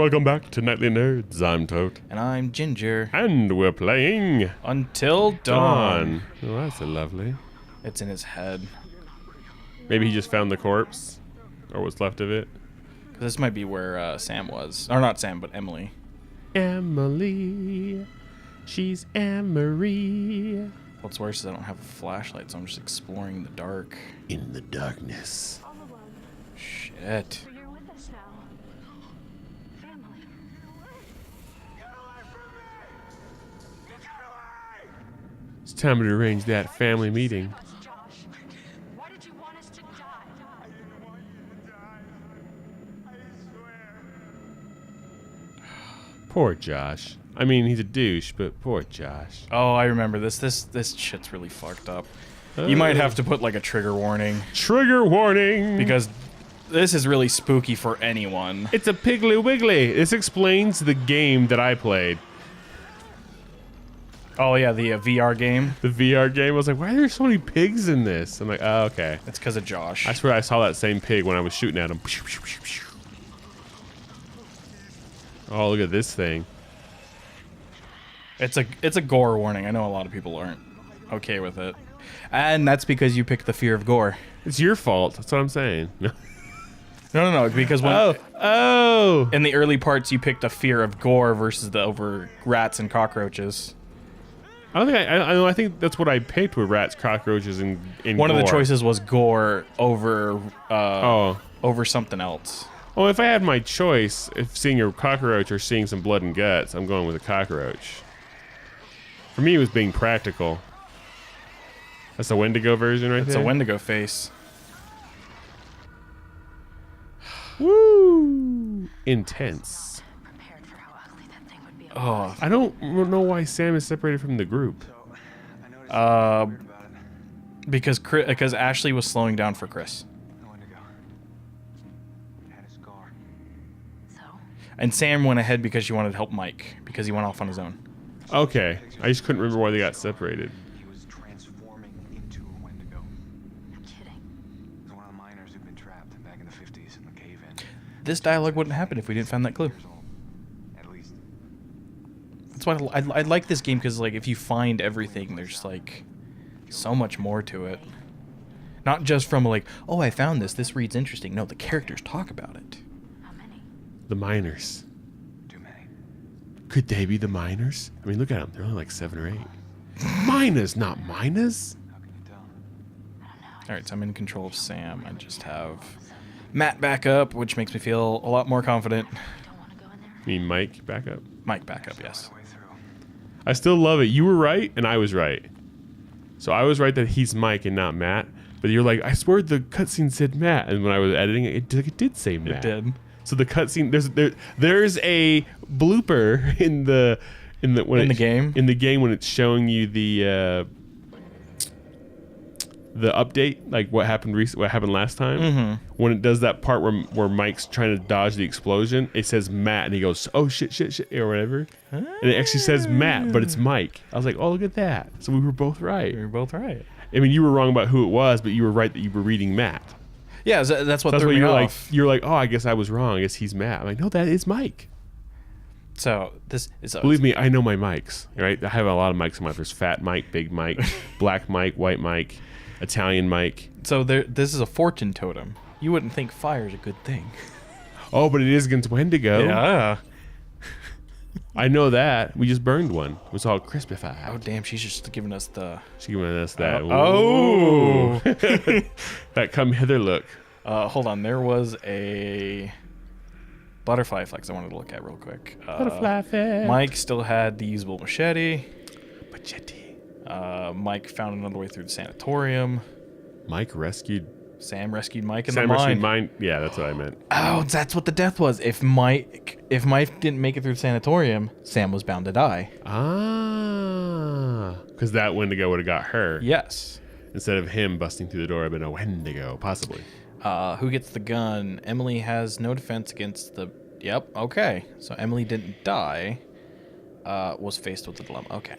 welcome back to Nightly Nerds. I'm Tote. And I'm Ginger. And we're playing... Until Dawn. Oh, that's lovely. It's in his head. Maybe he just found the corpse. Or what's left of it. This might be where Sam was. Or not Sam, but Emily. Emily. She's Emery. What's worse is I don't have a flashlight, so I'm just exploring the dark. In the darkness. Shit. You're with us now. Family. It's time to arrange that family meeting. Josh, why did you want us to die? I didn't want you to die. I swear. Poor Josh. I mean, he's a douche, but poor Josh. Oh, I remember this. This shit's really fucked up. You might have to put like a trigger warning. Trigger warning! Because this is really spooky for anyone. It's a Piggly Wiggly. This explains the game that I played. Oh yeah, the VR game. The VR game. I was like, why are there so many pigs in this? I'm like, oh, okay. It's because of Josh. I swear I saw that same pig when I was shooting at him. Oh, look at this thing. It's a gore warning. I know a lot of people aren't okay with it. And that's because you picked the fear of gore. It's your fault. That's what I'm saying. No, because when Oh! in the early parts you picked a fear of gore versus the over rats and cockroaches. I don't think I think that's what I picked with rats, cockroaches, and One of the gore. choices was gore over over something else. Well, if I had my choice, if seeing a cockroach or seeing some blood and guts, I'm going with a cockroach. For me, it was being practical. That's the Wendigo version right It's there? a Wendigo face. Woo! Intense. Prepared for how ugly that thing would be. Oh, I don't know why Sam is separated from the group. I noticed you were worried about it. because Ashley was slowing down for Chris. I wanted to go. It had a scar. So, And Sam went ahead because she wanted to help Mike because he went off on his own. Okay. I just couldn't remember why they got separated. He was transforming into a Wendigo. I'm kidding. He was one of the miners who'd been trapped back in the 50s in the cave-in. This dialogue wouldn't happen if we didn't find that clue. Years old, at least. That's why I like this game, because like if you find everything, there's like so much more to it. Not just from like, oh, I found this. This reads interesting. No, the characters talk about it. How many? The miners. Too many. Could they be the miners? I mean, look at them. They're only like 7 or 8. Miners, not miners. How can you tell? All right, so I'm in control of Sam. I just have Matt back up, which makes me feel a lot more confident. I don't want to go in there. I mean, Mike, back up. Mike back up, yes. Way through. I still love it. You were right, and I was right. So I was right that he's Mike and not Matt. But you're like, I swear the cutscene said Matt, and when I was editing it, it did say Matt. It did. So the cutscene, there's a blooper in the game? in the game when it's showing you the update, like what happened last time. Mm-hmm. When it does that part where Mike's trying to dodge the explosion, it says Matt, and he goes, "Oh shit," or whatever, and it actually says Matt, but it's Mike. I was like, "Oh, look at that!" So we were both right. You're both right. I mean, you were wrong about who it was, but you were right that you were reading Matt. Yeah, that's what That's threw why me you're off. you're like, oh, I guess I was wrong. I guess he's Matt. I'm like, no, that is Mike. So this is Believe me, I know my mics. Right? I have a lot of mics in my life. There's Fat Mike, Big Mike, Black Mike, White Mike, Italian Mike. So this is a fortune totem. You wouldn't think fire is a good thing. Oh, but it is against Wendigo. Yeah. I know that. We just burned one. It was all crispified. Oh damn, she's just giving us the. She's giving us that. Oh. That come hither look. Hold on. There was a butterfly flex I wanted to look at real quick. Butterfly effect. Mike still had the usable machete. Machete. Mike found another way through the sanatorium. Mike rescued. Sam rescued Mike in Sam the rescued mine. mine. Yeah, that's what I meant. Oh, that's what the death was. If Mike didn't make it through the sanatorium, Sam was bound to die. Ah, because that Wendigo would have got her. Yes. Instead of him busting through the door, I've been a Wendigo, possibly. Who gets the gun? Emily has no defense against the. Yep. Okay. So Emily didn't die. Was faced with the dilemma. Okay.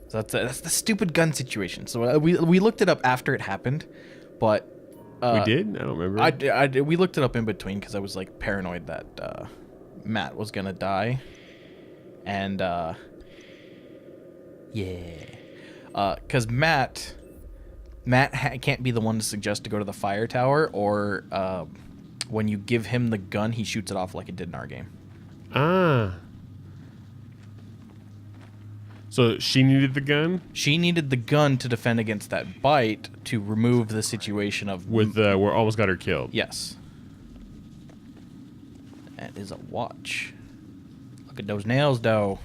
So that's the stupid gun situation. So we looked it up after it happened, but we did? I don't remember. we looked it up in between because I was like paranoid that Matt was gonna die, and because Matt can't be the one to suggest to go to the fire tower, or when you give him the gun, he shoots it off like it did in our game. Ah. So she needed the gun She needed the gun to defend against that bite to remove the situation of with where almost got her killed. Yes. That is a watch. Look at those nails, though.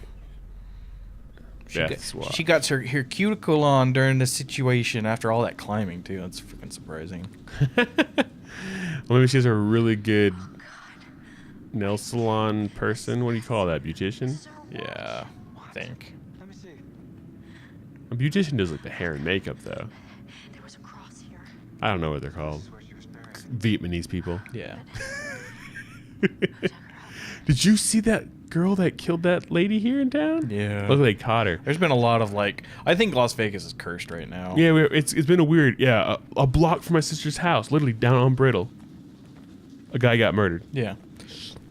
Death's watch. She got her cuticle on during the situation after all that climbing, too. That's freaking surprising. Well, maybe she's a really good nail salon person. What do you call that? Beautician? Yeah, I think. Let me see. A beautician does like the hair and makeup, though. There was a cross here. I don't know what they're called. Where she was buried. Vietnamese people. Yeah. Did you see that girl that killed that lady here in town? Yeah. Look like they caught her. There's been a lot of, like... I think Las Vegas is cursed right now. Yeah, it's been a weird... Yeah, a block from my sister's house, literally down on Brittle. A guy got murdered. Yeah.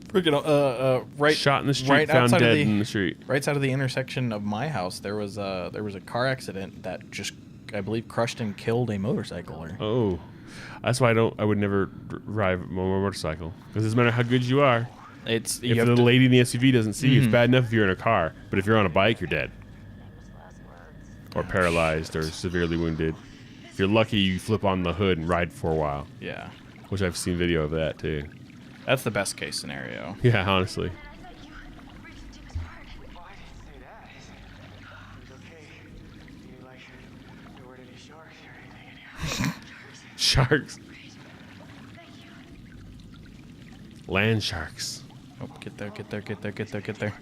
Freaking, right... Shot in the street, right found outside of dead the- in the street. Right side of the intersection of my house, there was a car accident that just, I believe, crushed and killed a motorcycler. Oh. That's why I would never drive a motorcycle. Because it doesn't matter how good you are. It's If you have the to- lady in the SUV doesn't see you, Mhm. it's bad enough if you're in a car. But if you're on a bike, you're dead. Famous last words. Or paralyzed or severely wounded. If you're lucky, you flip on the hood and ride for a while. Yeah, Which I've seen video of that, too. that's the best case scenario. Yeah, honestly. I thought you reached into his heart. Well, I didn't say that. It was okay. You like there weren't any sharks or anything in here. Sharks. Thank you. Land sharks. Oh, get there, get there, get there, get there, get there.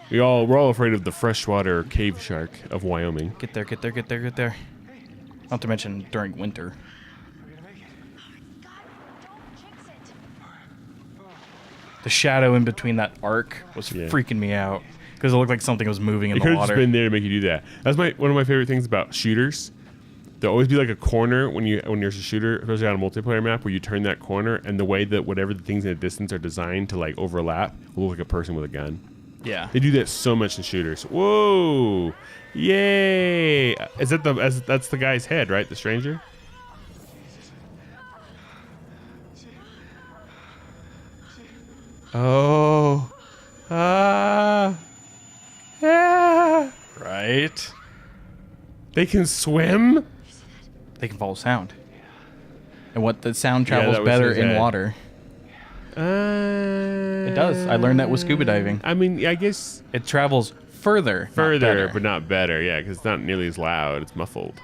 We're all afraid of the freshwater cave shark of Wyoming. Get there, get there, get there, get there. Not to mention during winter. We're gonna make it. God, don't jinx it. The shadow in between that arc was Yeah. freaking me out. Because it looked like something was moving in It the could have just water. been there to make you do that. That's one of my favorite things about shooters. There'll always be like a corner when there's a shooter, especially on a multiplayer map, where you turn that corner, and the way that whatever the things in the distance are designed to like overlap will look like a person with a gun. Yeah. They do that so much in shooters. Whoa! Yay! Is that that's the guy's head, right? The stranger. Oh. Ah. Yeah. Right? They can swim. They can follow sound. And what the sound Yeah, travels that was better his in head. water. It does. I learned that with scuba diving. I mean, I guess It travels further. not further, better. but not better. Yeah, because it's not nearly as loud. It's muffled.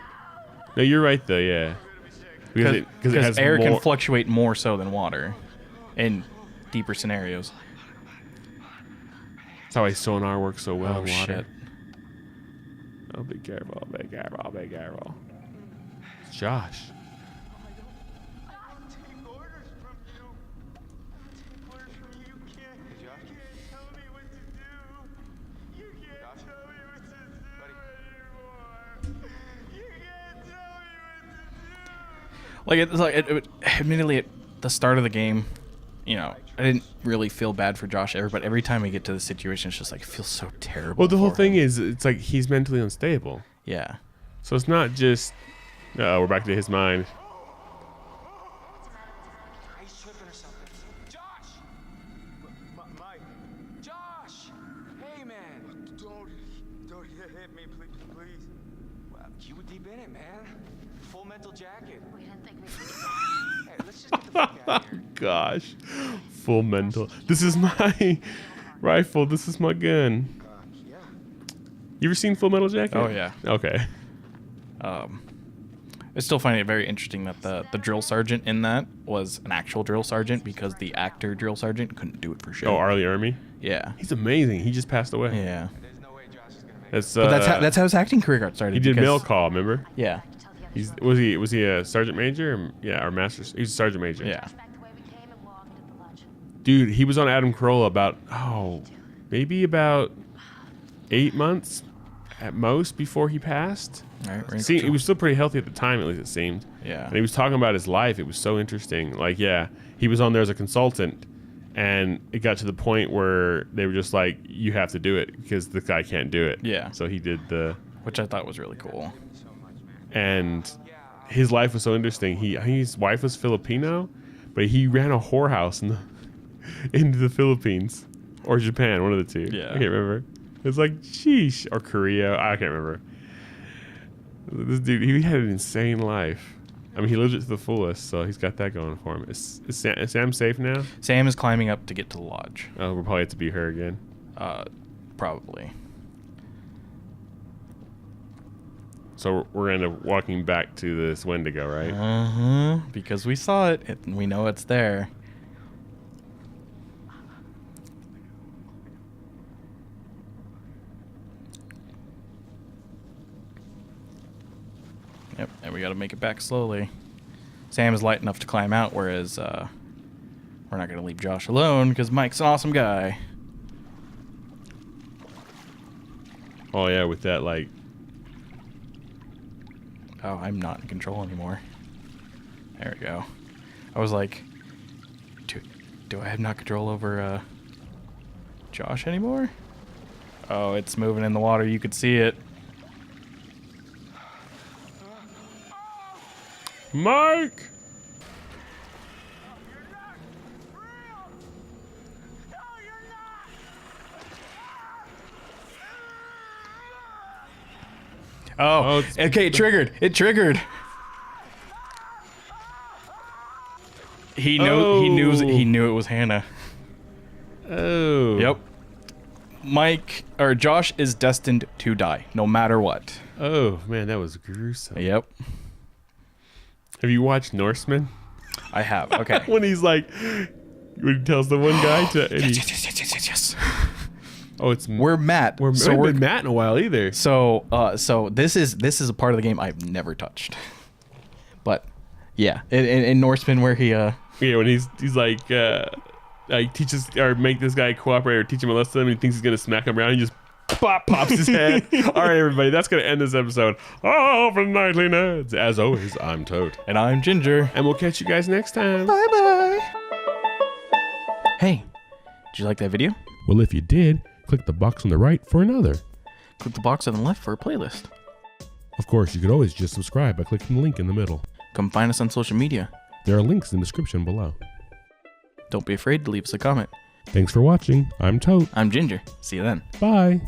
No, you're right though. Yeah, because it has air more. can fluctuate more so than water in deeper scenarios. That's how sonar works so well Oh, in water. shit. Oh, be careful! Be careful! Be careful! It's Josh. I'll take orders from you. I'll take orders from you. You can't tell me what to do. You can't tell me what to do anymore. You can't tell me what to do. Like it's like admittedly at the start of the game, you know, I didn't really feel bad for Josh ever, but every time we get to the situation, it's just like it feels so terrible. Well, the whole for thing him. is, it's like he's mentally unstable. Yeah. So it's not just. We're back to his mind. He's tripping or something. Josh! Mike. Josh! Hey, man. Don't hit me, please. Well, you were deep in it, man. Full mental jacket. We didn't think we could do that. Hey, let's just get the fuck out of here. Gosh, full mental. This is my rifle. This is my gun. Yeah. You ever seen Full Metal Jacket? Oh, yeah. Okay. I still find it very interesting that the drill sergeant in that was an actual drill sergeant because the actor drill sergeant couldn't do it for shit. Oh, Arlie Army. Yeah. He's amazing. He just passed away. Yeah. There's no way Josh is gonna make it. That's But that's how his acting career got started. he did because- mail call. Remember? Yeah. Tell the others Was he a sergeant major? Or master? He's a sergeant major. Yeah. back the way we came and walked at the lunch. Dude, he was on Adam Carolla about maybe about 8 months at most before he passed. All right, right. See, he was still pretty healthy at the time, at least it seemed. Yeah. And he was talking about his life. It was so interesting. Like, yeah, he was on there as a consultant, And it got to the point where they were just like, you have to do it because the guy can't do it. Yeah. So he did the... Which I thought was really cool. And his life was so interesting. His wife was Filipino, but he ran a whorehouse into the Philippines. Or Japan, one of the two. Yeah. I can't remember. It's like, sheesh. Or Korea. I can't remember. This dude, he had an insane life. I mean, he lived it to the fullest, so he's got that going for him. Is Sam safe now? Sam is climbing up to get to the lodge. Oh, we'll probably have to be her again. Probably. So we're going to end up walking back to this Wendigo, right? Uh-huh. Because we saw it, and we know it's there. Yep, and we got to make it back slowly. Sam is light enough to climb out, whereas we're not going to leave Josh alone because Mike's an awesome guy. Oh, yeah, with that, like... Oh, I'm not in control anymore. There we go. I was like, do I have not control over Josh anymore? Oh, it's moving in the water. You could see it. Mike! Oh, okay, it triggered. It triggered. He knew it was Hannah. Oh. Yep. Mike or Josh is destined to die no matter what. Oh, man, that was gruesome. Yep. Have you watched Norseman? I have. Okay. When he's like, when he tells the one guy to... and he- Yes. Oh, it's... We're Matt. we haven't been Matt in a while either. So this is a part of the game I've never touched. But yeah, in Norseman where he Yeah, when he's like teaches or make this guy cooperate or teach him a lesson, and he thinks he's gonna smack him around, he just pops his head. All right, everybody, that's gonna end this episode. Oh, for Nightly Nerds. As always, I'm Tote, and I'm Ginger. and we'll catch you guys next time. Bye bye. Hey, did you like that video? Well, if you did, click the box on the right for another. Click the box on the left for a playlist. Of course, you could always just subscribe by clicking the link in the middle. Come find us on social media. There are links in the description below. Don't be afraid to leave us a comment. Thanks for watching. I'm Tote. I'm Ginger. See you then. Bye.